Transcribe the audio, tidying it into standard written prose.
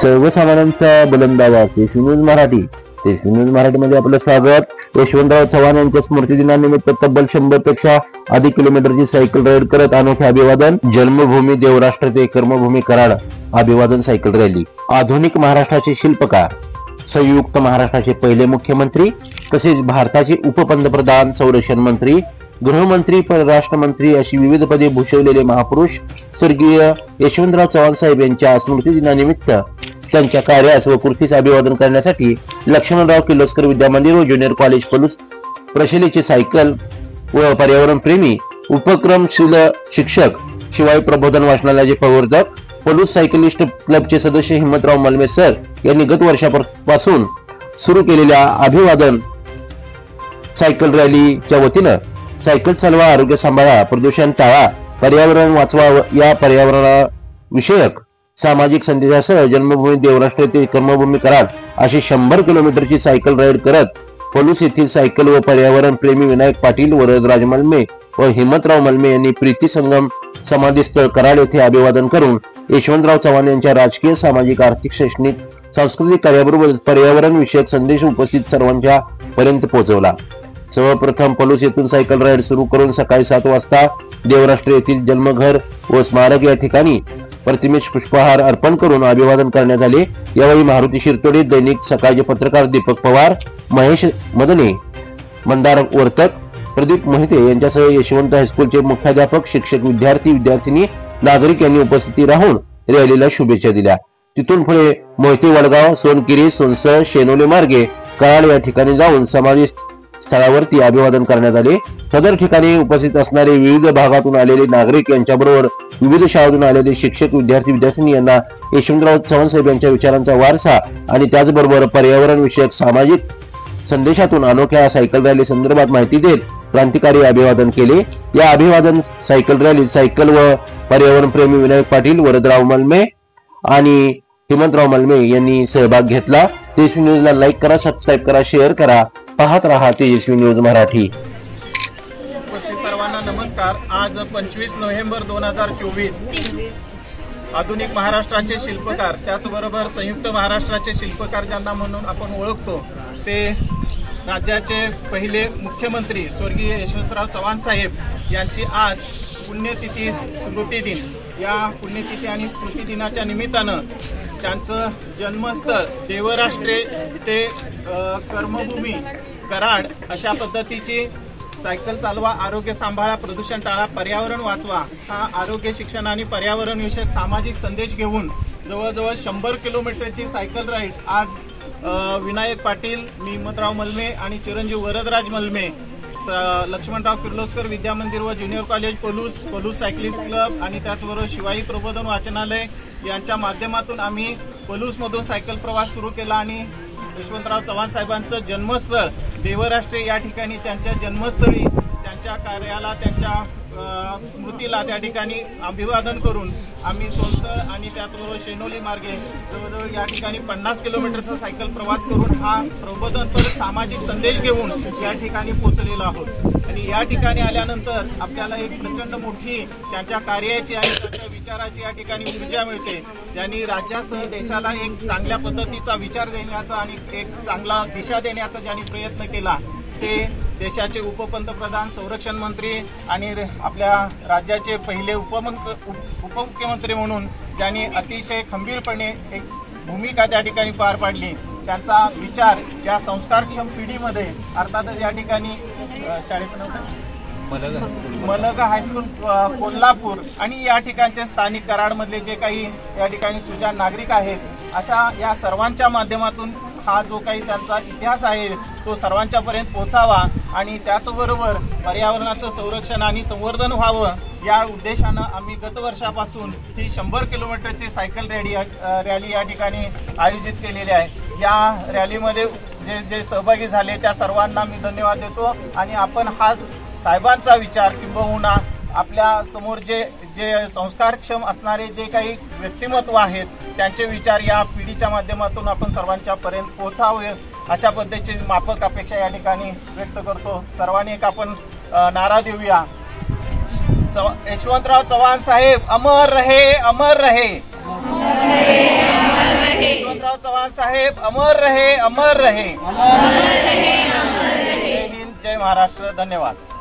सर्वसामान्यांचा बुलंद आवाज देश न्यूज मराठी. देश न्यूज मराठीमध्ये आपलं स्वागत. यशवंतराव चव्हाण यांच्या स्मृतिदिनानिमित्त तब्बल 100 पेक्षा अधिक किलोमीटरची सायकल राईड करत अनोखे अभिवादन. जन्मभूमी देवराष्ट्र ते कर्मभूमी कराड अभिवादन सायकल रॅली. आधुनिक महाराष्ट्राचे शिल्पकार, संयुक्त महाराष्ट्राचे पहिले मुख्यमंत्री तसेच भारताचे उपपंतप्रधान, संरक्षण मंत्री, गृहमंत्री, परराष्ट्र मंत्री अशी विविध पदे भूषवलेले महापुरुष स्वर्गीय यशवंतराव चव्हाण साहेब यांच्या स्मृतिदिनानिमित्त त्यांच्या कार्यास व कृतीस अभिवादन करण्यासाठी लक्ष्मणराव किर्लोस्कर विद्यामंदिर व ज्युनियर कॉलेज पलूस प्रशलेचे सायकल व पर्यावरण प्रेमी उपक्रमशील शिक्षक, शिवाय प्रबोधन वाचनालयाचे प्रवर्तक, पलूस सायकलिस्ट क्लबचे सदस्य हिम्मतराव मलमे सर यांनी गत वर्षापासून सुरू केलेल्या अभिवादन सायकल रॅलीच्या वतीनं सायकल चालवा, आरोग्य सांभाळा, प्रदूषण टाळा, पर्यावरण वाचवा या पर्यावरण विषयक सामाजिक संदेशासह जन्मभूमी देवराष्ट्र ते कर्मभूमी कराड अशी 100 किलोमीटरची सायकल राईड करत पलूस येथील सायकल व पर्यावरण प्रेमी विनायक पाटील, वरदराज मलमे व हिम्मतराव मलमे यांनी प्रीती संगम समाधीस्थळ कराड येथे अभिवादन करून यशवंतराव चव्हाण यांच्या राजकीय, सामाजिक, आर्थिक, शैक्षणिक, सांस्कृतिक कार्याबरोबर पर्यावरण विषयक संदेश उपस्थित सर्वांच्या पर्यंत पोहोचवला. सर्वप्रथम पलूस येथून सायकल राईड सुरू करून सकाळी 7 वाजता देवराष्ट्र येथील जन्मघर व स्मारक या ठिकाणी प्रतिमेस पुष्पहार अर्पण करून अभिवादन करण्यात आले. यावेळी मारुती शिरतोडे, दैनिक सकाळचे पत्रकार दीपक पवार, महेश मदने, मंदार वर्तक, प्रदीप मोहिते यांच्यासह यशवंत हायस्कूलचे मुख्याध्यापक, शिक्षक, विद्यार्थी, विद्यार्थिनी, नागरिक यांनी उपस्थिती राहून रॅलीला शुभेच्छा दिल्या. तिथून पुढे मोहिते वडगाव, सोनकिरी, सोनसळ, शेनोली मार्गे कराड या ठिकाणी जाऊन समाधी स्थळावरती अभिवादन करण्यात आले. सदर ठिकाणी उपस्थित असणारे विविध भागातून आलेले नागरिक यांच्याबरोबर विविध शाळांतून आलेले शिक्षक, विद्यार्थी, विद्यार्थिनी यांना यशवंतराव चव्हाण साहेब यांच्या विचारांचा वारसा आणि त्याचबरोबर पर्यावरण विषयक सामाजिक संदेशातून अनोख्या सायकल रॅली संदर्भात माहिती देत क्रांतिकारी अभिवादन केले. या अभिवादन सायकल रॅलीत सायकल व पर्यावरण प्रेमी विनायक पाटील, वरदराव मलमे आणि हिम्मतराव मलमे यांनी सहभाग घेतला. तेजस्वी न्यूजला लाईक करा, सबस्क्राईब करा, शेअर करा. पाहत रहा तेजस्वी न्यूज मराठी. सर्वांना नमस्कार. आज 25 नोव्हेंबर 2024 आधुनिक महाराष्ट्राचे शिल्पकार, त्याचबरोबर संयुक्त महाराष्ट्राचे शिल्पकार ज्यांना म्हणून आपण ओळखतो, ते राज्याचे पहिले मुख्यमंत्री स्वर्गीय यशवंतराव चव्हाण साहेब यांची आज पुण्यतिथी, स्मृतिदिन. या पुण्यतिथी आणि स्मृतिदिनाच्या निमित्तानं त्यांचं जन्मस्थळ देवराष्ट्रे ते कर्मभूमी कराड अशा पद्धतीची सायकल चालवा, आरोग्य सांभाळा, प्रदूषण टाळा, पर्यावरण वाचवा हा आरोग्य, शिक्षण आणि पर्यावरण विषयक सामाजिक संदेश घेऊन जवळजवळ 100 किलोमीटरची सायकल राईड आज विनायक पाटील, हिम्मतराव मलमे आणि चिरंजीव वरदराज मलमे, लक्ष्मणराव किर्लोस्कर विद्यामंदिर व junior college Palus, Palus cyclist club आणि त्याचबरोबर शिवाई प्रबोधन वाचनालय यांच्या माध्यमातून आम्ही पलूसमधून सायकल प्रवास सुरू केला आणि यशवंतराव चव्हाण साहेबांचं जन्मस्थळ देवराष्ट्रे या ठिकाणी त्यांच्या जन्मस्थळी त्यांच्या कार्याला, त्यांच्या स्मृतीला त्या ठिकाणी अभिवादन करून आम्ही सोनसळ आणि त्याचबरोबर शेनोली मार्गे जवळजवळ या ठिकाणी 50 किलोमीटरचा सायकल प्रवास करून हा प्रबोधनपर सामाजिक संदेश घेऊन या ठिकाणी पोहोचलेलो आहोत. आणि या ठिकाणी आल्यानंतर आपल्याला एक प्रचंड मोठी त्यांच्या कार्याची आणि त्यांच्या विचाराची या ठिकाणी ऊर्जा मिळते, ज्यांनी राज्यासह देशाला एक चांगल्या पद्धतीचा विचार देण्याचा आणि एक चांगला दिशा देण्याचा ज्यांनी प्रयत्न केला, ते देशाचे उपपंतप्रधान, संरक्षण मंत्री आणि आपल्या राज्याचे पहिले उपमुख्यमंत्री म्हणून ज्यांनी अतिशय खंबीरपणे एक भूमिका त्या ठिकाणी पार पाडली. त्यांचा विचार या संस्कारक्षम पिढीमध्ये, अर्थातच या ठिकाणी शाळेचं नाव मलगा हायस्कूल कोल्हापूर आणि या ठिकाणचे स्थानिक कराडमधले जे काही या ठिकाणी सुजाण नागरिक आहेत, अशा या सर्वांच्या माध्यमातून हा जो काही त्यांचा इतिहास आहे तो सर्वांच्यापर्यंत पोहोचावा आणि त्याचबरोबर पर्यावरणाचं संरक्षण आणि संवर्धन व्हावं या उद्देशानं आम्ही गत वर्षापासून ही 100 किलोमीटरची सायकल रॅली या ठिकाणी आयोजित केलेली आहे. या रॅलीमध्ये जे सहभागी झाले त्या सर्वांना मी धन्यवाद देतो आणि आपण हा साहेबांचा विचार किंबहुना आपल्या समोर जे संस्कारक्षम असणारे जे काही व्यक्तिमत्व आहेत त्यांचे विचार या पिढीच्या माध्यमातून आपण सर्वांच्या पर्यंत पोहोचावे अशा पद्धतीची माफक अपेक्षा या ठिकाणी व्यक्त करतो. सर्वांनी एक आपण नारा देऊया, यशवंतराव चव्हाण साहेब अमर रहे, अमर रहे. यशवंतराव चव्हाण साहेब अमर रहे, अमर रहे. जय हिंद, जय महाराष्ट्र. धन्यवाद.